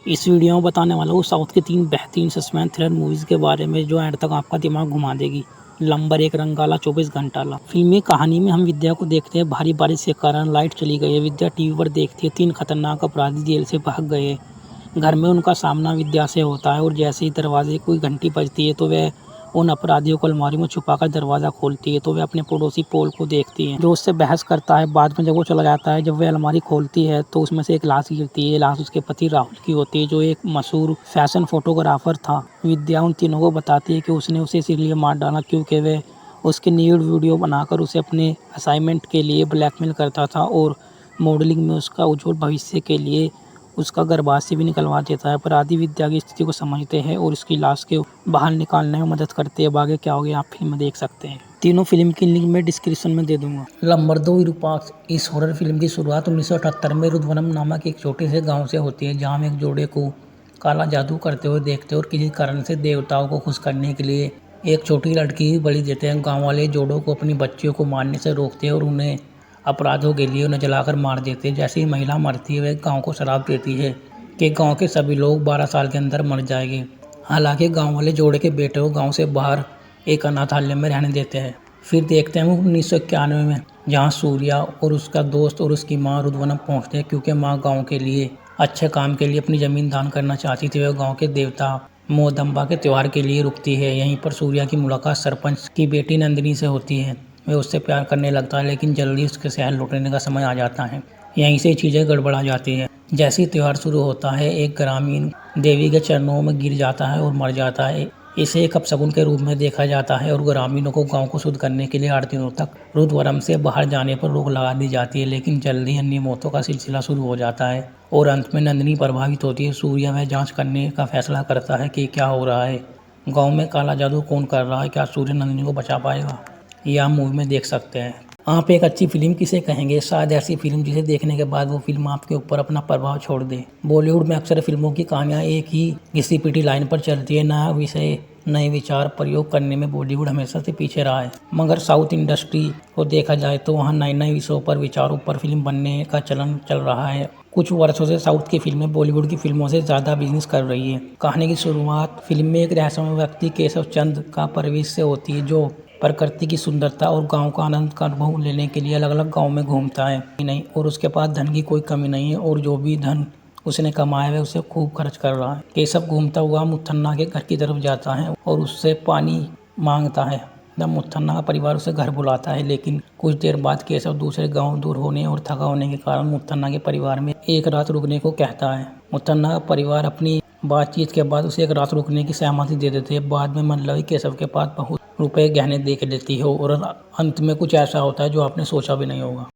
इस वीडियो में बताने वाला हूँ साउथ की 3 बेहतरीन सस्पेंस थ्रिलर मूवीज़ के बारे में जो एंड तक आपका दिमाग घुमा देगी। नंबर 1 रंगाला 24 घंटाला। फिल्मी कहानी में हम विद्या को देखते हैं। भारी बारिश के कारण लाइट चली गई है। विद्या टीवी पर देखती है 3 खतरनाक अपराधी जेल से भाग गए। घर में उनका सामना विद्या से होता है और जैसे ही दरवाजे की घंटी बजती है तो वह उन अपराधियों को अलमारी में छुपाकर दरवाज़ा खोलती है। तो वह अपने पड़ोसी पोल को देखती है जो उससे बहस करता है। बाद में जब वो चला जाता है, जब वह अलमारी खोलती है तो उसमें से एक लाश गिरती है। लाश उसके पति राहुल की होती है जो एक मशहूर फैशन फोटोग्राफर था। विद्या उन तीनों को बताती है कि उसने उसे इसलिए मार डाला क्योंकि वह उसकी न्यूड वीडियो बनाकर उसे अपने असाइनमेंट के लिए ब्लैकमेल करता था और मॉडलिंग में उसका उज्जवल भविष्य के लिए उसका गर्भाशय से भी निकलवा देता है। अपराधी विद्या की स्थिति को समझते हैं और उसकी लाश के बाहर निकालने में मदद करते हैं। अब आगे क्या हो गया आप फिल्म में देख सकते हैं। तीनों फिल्म की लिंक मैं डिस्क्रिप्शन में दे दूंगा। नंबर 2 विरूपाक्ष। इस हॉरर फिल्म की शुरुआत 1978 में रुद्रवनम नामक एक छोटे से गांव से होती है जहां एक जोड़े को काला जादू करते हुए देखते हैं और किसी कारण से देवताओं को खुश करने के लिए एक छोटी लड़की ही बलि देते हैं। गाँव वाले जोड़ों को अपनी बच्चियों को मारने से रोकते हैं और उन्हें अपराधों के लिए उन्हें जलाकर मार देते हैं। जैसे ही महिला मरती है वह गाँव को श्राप देती है कि गाँव के सभी लोग 12 साल के अंदर मर जाएंगे। हालांकि गाँव वाले जोड़े के बेटे को गाँव से बाहर एक अनाथालय में रहने देते हैं। फिर देखते हैं 1991 में जहां सूर्या और उसका दोस्त और उसकी मां रुद्रवनम पहुंचते हैं क्योंकि मां गांव के लिए अच्छे काम के लिए अपनी ज़मीन दान करना चाहती थी। वह गांव के देवता मोदम्बा के त्यौहार के लिए रुकती है। यहीं पर सूर्या की मुलाकात सरपंच की बेटी नंदिनी से होती है। वह उससे प्यार करने लगता है लेकिन जल्दी उसके शहर लौटने का समय आ जाता है। यहीं से चीज़ें गड़बड़ा जाती है। जैसे ही त्यौहार शुरू होता है एक ग्रामीण देवी के चरणों में गिर जाता है और मर जाता है। इसे एक अपशगुन के रूप में देखा जाता है और ग्रामीणों को गांव को शुद्ध करने के लिए 8 दिनों तक रुद्रवनम से बाहर जाने पर रोक लगा दी जाती है। लेकिन जल्दी अन्य मौतों का सिलसिला शुरू हो जाता है और अंत में नंदिनी प्रभावित होती है। सूर्या वह जांच करने का फैसला करता है कि क्या हो रहा है, गाँव में काला जादू कौन कर रहा है, क्या सूर्य नंदिनी को बचा पाएगा। यह आप मूवी में देख सकते हैं। आप एक अच्छी फिल्म किसे कहेंगे? शायद ऐसी फिल्म जिसे देखने के बाद वो फिल्म आपके ऊपर अपना प्रभाव छोड़ दे। बॉलीवुड में अक्सर फिल्मों की कहानियां एक ही घिसी पिटी लाइन पर चलती है। नया विषय, नए विचार प्रयोग करने में बॉलीवुड हमेशा से पीछे रहा है। मगर साउथ इंडस्ट्री को देखा जाए तो वहाँ नए नए विषयों पर, विचारों पर फिल्म बनने का चलन चल रहा है। कुछ वर्षों से साउथ की फिल्में बॉलीवुड की फिल्मों से ज़्यादा बिजनेस कर रही है। कहानी की शुरुआत फिल्म में एक रहस्यमय व्यक्ति केशव चंद का प्रवेश से होती है जो प्रकृति की सुंदरता और गांव का आनंद का अनुभव लेने के लिए अलग अलग गांव में घूमता है नहीं, और उसके पास धन की कोई कमी नहीं है और जो भी धन उसने कमाया है उसे खूब खर्च कर रहा है। केशव घूमता हुआ मुथन्ना के घर की तरफ जाता है और उससे पानी मांगता है। जब मुथन्ना का परिवार उसे घर बुलाता है लेकिन कुछ देर बाद केशव दूसरे गांव दूर होने और थका होने के कारण मुथन्ना के परिवार में एक रात रुकने को कहता है। मुथन्ना का परिवार अपनी बातचीत के बाद उसे एक रात रुकने की सहमति दे देते हैं। बाद में मनलवी केशव के पास बहुत रुपए गहने दे के देती है और अंत में कुछ ऐसा होता है जो आपने सोचा भी नहीं होगा।